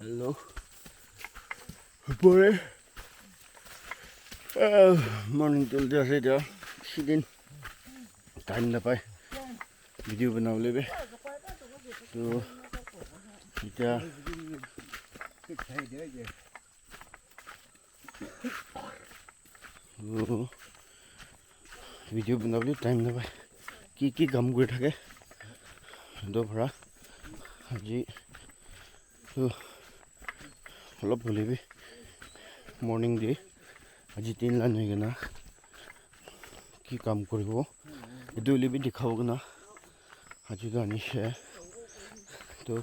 Hello. Boy. Morning till just it. Sitting. Time na pa. Video बनाओ ले बे. तो इतना video बनाओ ले time ना pa. की काम कर थके. दो भरा. जी. तो অলপ বলিবি মৰ্নিং ডে আজি 3 লাইন হৈ গনা কি কাম কৰিব এটো লিবি দেখাব না আজি তো আনিছে তো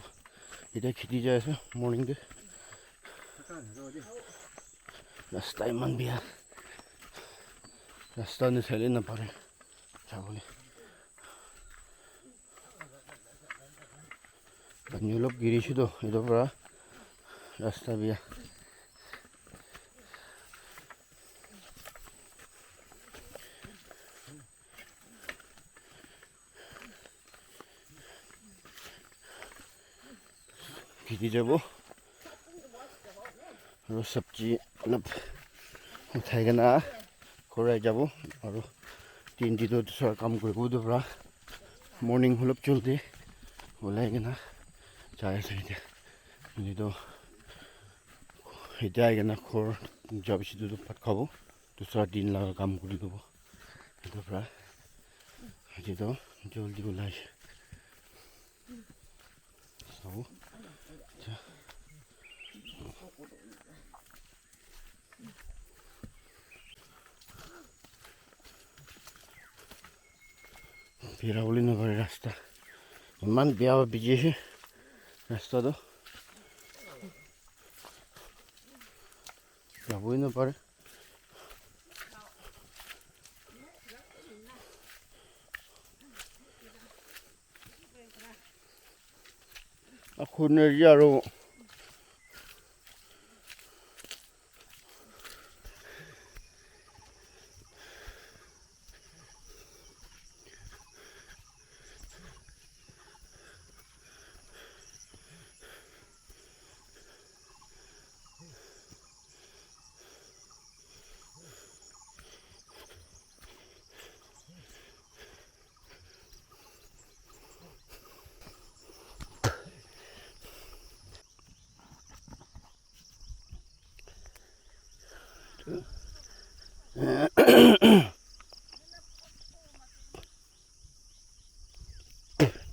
এটা খেতি যায় আছে মৰ্নিং ডে ৰাস্তা ইমান বিয়া ৰাস্তা নেচালে নাপাৰে যাবলৈ পানী অলপ গিৰিছো তো এটোৰ পৰা ৰাস্তা বিয়া খেতি যাব আৰু সবজি অলপ উঠাই কেনে ঘৰাই যাব আৰু 3 দিনত দুসৰ কাম কৰিব দুপৰা মৰ্নিং অলপ জলদি ওলাই কেনে যায় আছে এতিয়া এতিয়া আইগেনা খৰ যোৱাৰ পিছত ভাত খাব দুসৰা দিন লগা কাম কৰি ল'ব এইটোৰ পৰা আজিতো জলদি ওলাইছে চাব বেয়া বুলি নকৰে ৰাস্তা ইমান বেয়া বিজিছে ৰাস্তাটো যাবই নাপাৰে খুনেৰি আৰু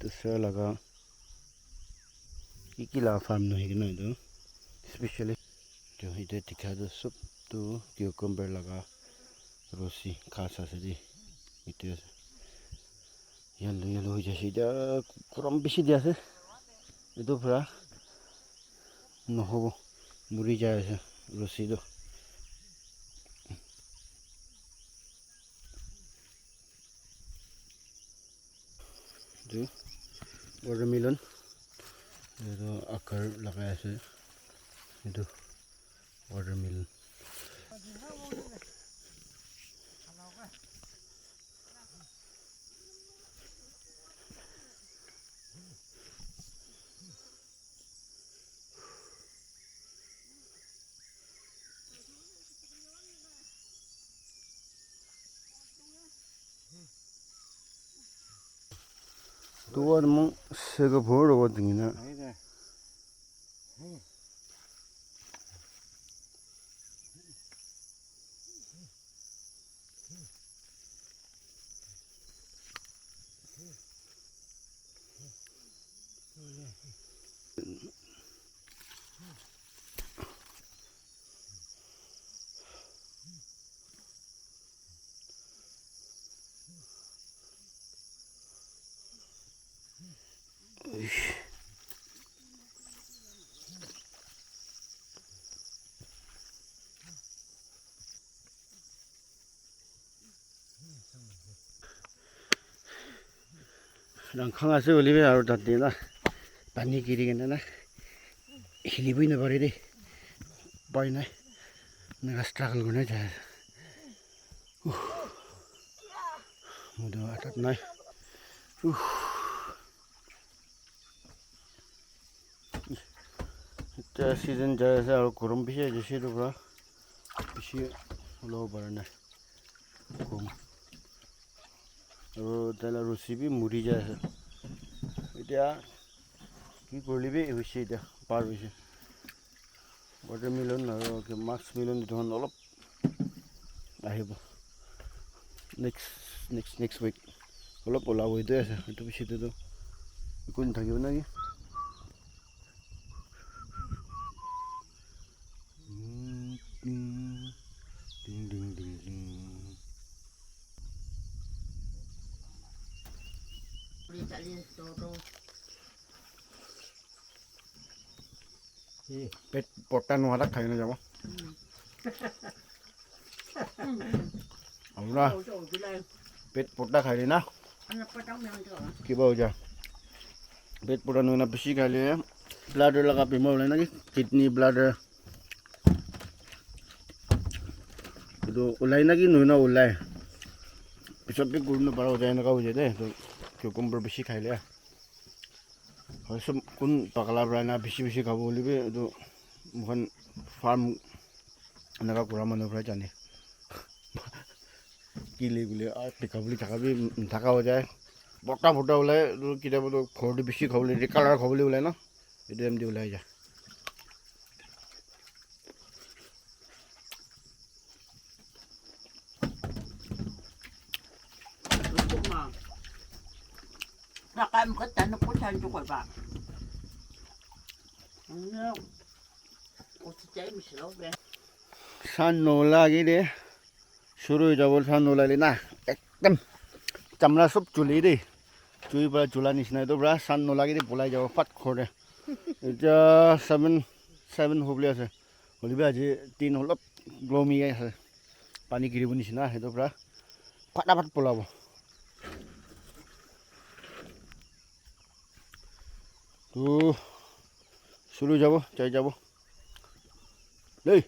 दूसरा लगा की ला फार्म नहीं कि नहीं तो स्पेशली जो इधर दिखा दो सब तो क्यूकम्बर लगा रोसी खासा से दी इधर येलो जैसे इधर क्रम बेसी दिया से इधर पूरा নহব मुरी जाए से रोसी दो जो watermelon itu akar lagai ase itu watermelon tuan mong sega boro wadingina rangkang ase oli be aru tate na pani kiri kena na hilly na pare de pai na naga struggle gona jaya mudo atat nai এতিয়া season যাই আছে আৰু গৰম বেছি আহিছে সেইটো পৰা বেছি ওলাব পৰা নাই কম আৰু তেনে ৰছী বি মৰি যাই আছে এতিয়া কি কৰিবি হৈছে এতিয়া পাৰ হৈছে ৱাটাৰমেলন আৰু মাস্ক মেলন দুটামান অলপ আহিব নেক্সট উইক অলপ ওলাব এইটোৱে আছে সেইটো পিছতেতো একো নাথাকিব নেকি পেট পট্টা নোহোৱাটাক খাই নাযাব আমরা পেট পট্টা খাই না কিবা हो जा पेट पूरा नुना बेसी खाले ब्लाडर लगा बेमार होला कि किडनी ब्लाडर तो ओलाई ना कि नुना ओलाई पिছত भी गुड़ न पारा जाए ना हो जाए तो क्यूकम्बर बेसी खाइले और सब कुन पगला ब्राना बेसी खाबो बोली बे तो मुखन फार्म नगा कुरा मन फ्राई जाने किले गुले पिकाबुली थाका भी थाका हो जाए बट्टा फुटा ओलाय किताब तो घरटी बेसी खाबले कालार खाबले ओलाय ना ये एमडी ओलाय जा Nakam ko tanong ko saan ko ba? Ano? O si James lo be. सान नोला गे शुरू हो जाबो सान नोला ले ना एकदम चमड़ा सब चुली दे चुई बड़ा चुला निसना तो बड़ा सान नोला गे बोलाई जाबो फट खोरे इटा 7 होबले আছে হলিবে আজি 3 হলপ গ্লোমি আছে পানি গিরিব নিসনা হেতো বড়া फटाफट পলাবো তো শুরু যাব চাই যাব এই